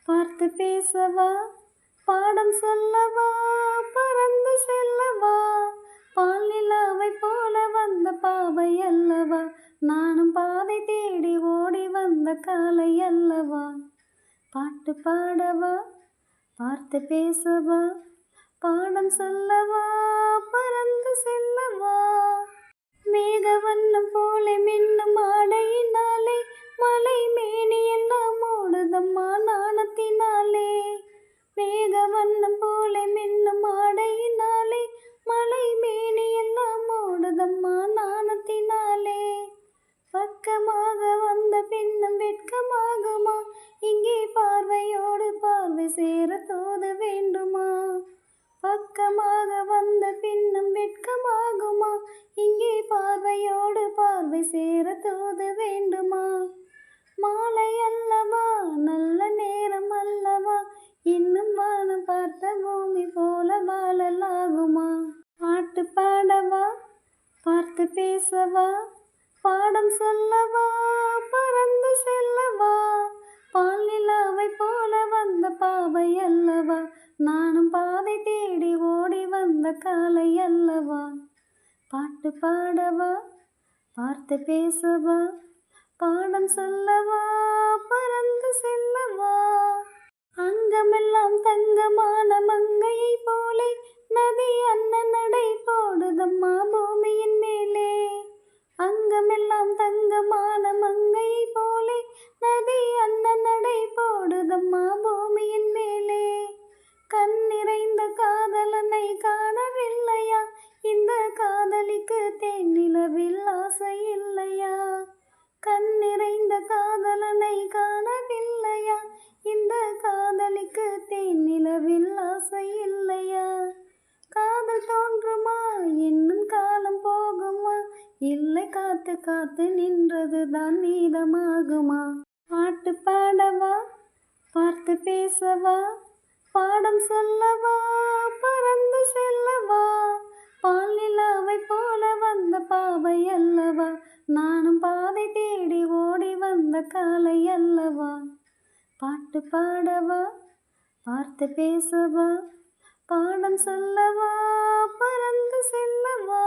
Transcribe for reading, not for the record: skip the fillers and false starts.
பார்த்து பேசவா, பாடம் சொல்லவா, பறந்து செல்லவா, பால் நிலாவை போல வந்த பாவை அல்லவா, நானும் பாதை தேடி ஓடி வந்த காலை அல்லவா. பாட்டு பாடவா, பார்த்து பேசவா, பாடம் சொல்லவா, பறந்து செல்லவா. மேக வண்ணம் போல மின்னும் ஆடையினாலே மலை மேனி எல்லாம் ஓடுதம்மா நாணத்தினாலே. மேக வண்ணம் போல மின்னும் ஆடையினாலே மலை மேனி எல்லாம் ஓடுதம்மா நாணத்தினாலே. பக்கமாக வந்த பின்னும் வெட்கமாகுமா, இங்கே பார்வையோடு பார்வை சேர தோது வேண்டுமா. பக்கமாக வந்த பின்னும் வெட்கமாகுமா, இங்கே பார்வையோடு பார்வை சேர தோது வேண்டுமா. மாலை அல்லவா, நல்ல நேரம் அல்லவா, இன்னும் வானம் பார்த்த பூமி போல வாழலாகுமா. பாட்டு பாடவா, பார்த்து பேசவா, பாடம் சொல்லவா, பறந்து செல்லவா, பால் நிலாவை போல வந்த பாவை அல்லவா, நானும் பாதை தேடி ஓடி வந்த காலை அல்லவா. பாட்டு பாடவா, பார்த்து பேசவா, பாடம் சொல்லவா, பறந்து செல்லவா. அங்கமெல்லாம் தங்கமான மங்கையை போலே நதி அண்ணன் நடை போடுதம்மா பூமியின் மேலே. அங்கமெல்லாம் தங்கமான மங்கையை போலே நதி அண்ணன் நடை போடுதம்மா பூமியின் மேலே. கண் நிறைந்த காதலனை காணவில்லையா, இந்த காதலிக்கு தேனிலவில் ஆசை இல்லையா. கண் நிறைந்த காதலனை காணவில்லையா, இந்த காதலிக்கு தேனிலவில் ஆசை இல்லையா. காதல் தோன்றுமா, இன்னும் காலம் போகுமா, இல்லை காத்து காத்து நின்றதுதான் மீதமாகுமா. பாட்டு பாடவா, பார்த்து பேசவா, பாடம் சொல்லவா, பறந்து செல்லவா, பால் நிலாவை போல வந்த பாவை அல்லவா, நானும் பாதை தேடி ஓடி வந்த காலை அல்லவா. பாட்டு பாடவா, பார்த்து பேசவா, பாடம் சொல்லவா, பறந்து செல்லவா.